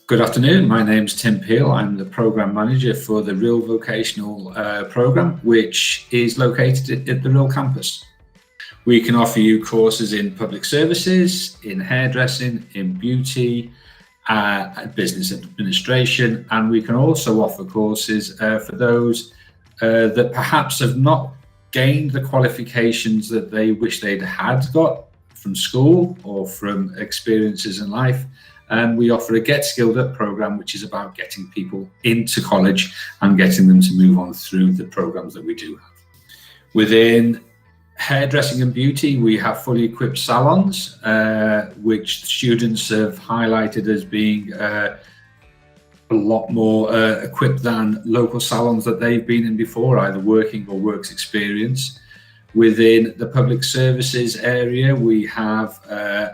Good afternoon, my name's Tim Peel. I'm the Programme Manager for the Rhyl Vocational Programme, which is located at the Rhyl campus. We can offer you courses in public services, in hairdressing, in beauty, business administration, and we can also offer courses for those that perhaps have not gained the qualifications that they wish they'd had got from school or from experiences in life. And we offer a Get Skilled Up programme, which is about getting people into college and getting them to move on through the programmes that we do have. Within hairdressing and beauty, we have fully equipped salons, which students have highlighted as being a lot more equipped than local salons that they've been in before, either working or works experience. Within the public services area, we have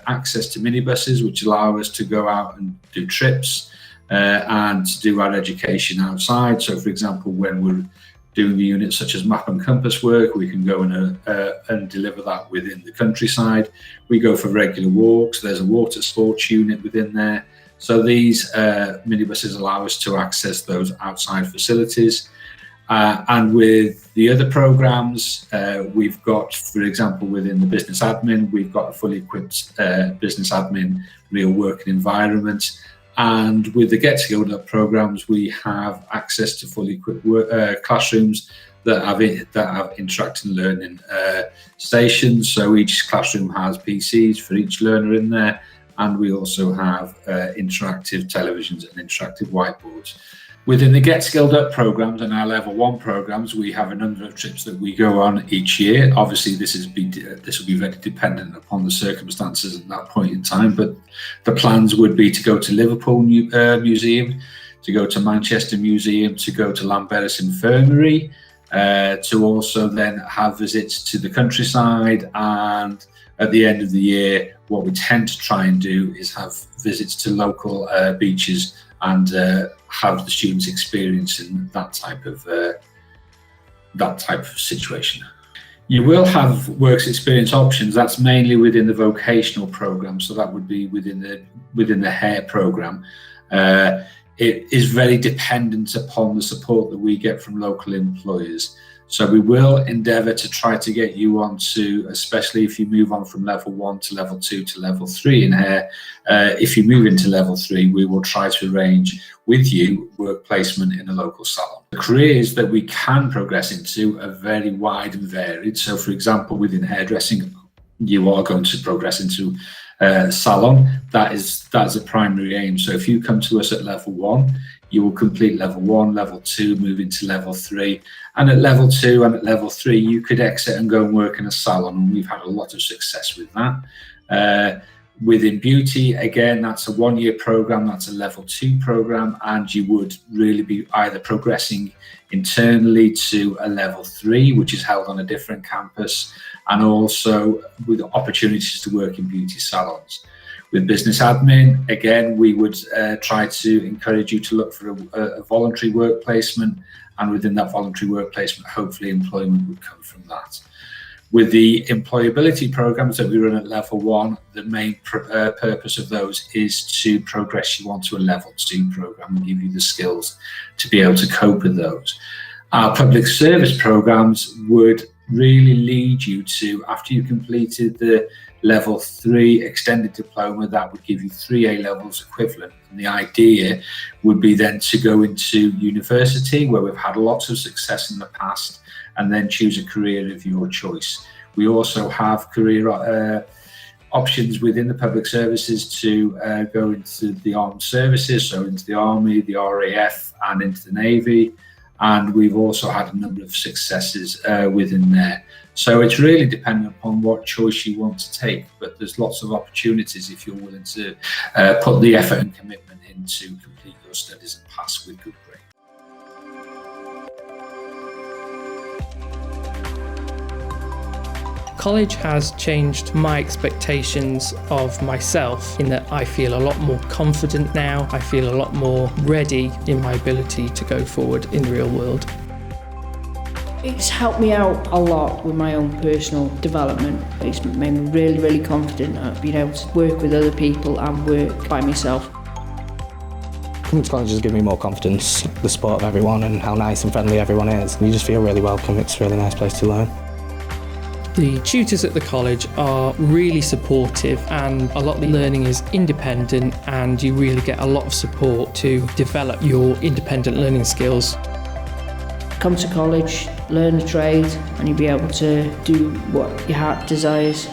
access to minibuses, which allow us to go out and do trips and to do our education outside. So, for example, when we're doing the units such as map and compass work, we can go and deliver that within the countryside. We go for regular walks. There's a water sports unit within there. So these minibuses allow us to access those outside facilities. And with the other programs, we've got, for example, within the business admin, we've got a fully equipped business admin real working environment. And with the Get Skilled Up programs, we have access to fully equipped classrooms that have interactive learning stations. So each classroom has PCs for each learner in there. And we also have interactive televisions and interactive whiteboards. Within the Get Skilled Up programs and our Level 1 programs, we have a number of trips that we go on each year. Obviously, this will be very dependent upon the circumstances at that point in time, but the plans would be to go to Liverpool Museum, to go to Manchester Museum, to go to Llanberis Infirmary, to also then have visits to the countryside, and at the end of the year, what we tend to try and do is have visits to local beaches and have the students experiencing that type of situation. You will have works experience options. That's mainly within the vocational program, so that would be within the hair program. It is very dependent upon the support that we get from local employers. So we will endeavour to try to get you onto, especially if you move on from level 1 to level 2 to level 3 in hair. If you move into level 3, we will try to arrange with you work placement in a local salon. The careers that we can progress into are very wide and varied. So, for example, within hairdressing, you are going to progress into a salon. That's a primary aim. So if you come to us at level 1, you will complete level 1, level 2, move into level 3. And at level 2 and at level 3, you could exit and go and work in a salon. And we've had a lot of success with that. Within beauty, again, that's a 1-year program, that's a level 2 program, and you would really be either progressing internally to a level 3, which is held on a different campus, and also with opportunities to work in beauty salons. With business admin, again, we would try to encourage you to look for a voluntary work placement, and within that voluntary work placement, hopefully employment would come from that. With the employability programs that we run at level 1, the main purpose of those is to progress you onto a level 2 program and give you the skills to be able to cope with those. Our public service programs would really lead you to, after you completed the level 3 extended diploma, that would give you 3 A-levels equivalent. And the idea would be then to go into university, where we've had lots of success in the past, and then choose a career of your choice. We also have career options within the public services to go into the armed services, so into the Army, the RAF, and into the Navy. And we've also had a number of successes within there. So it's really dependent upon what choice you want to take, but there's lots of opportunities if you're willing to put the effort and commitment in to complete your studies and pass with good grades. College has changed my expectations of myself in that I feel a lot more confident now. I feel a lot more ready in my ability to go forward in the real world. It's helped me out a lot with my own personal development. It's made me really confident at being able to work with other people and work by myself. This college has given me more confidence, the support of everyone and how nice and friendly everyone is. You just feel really welcome. It's a really nice place to learn. The tutors at the college are really supportive, and a lot of the learning is independent, and you really get a lot of support to develop your independent learning skills. Come to college, learn a trade, and you'll be able to do what your heart desires.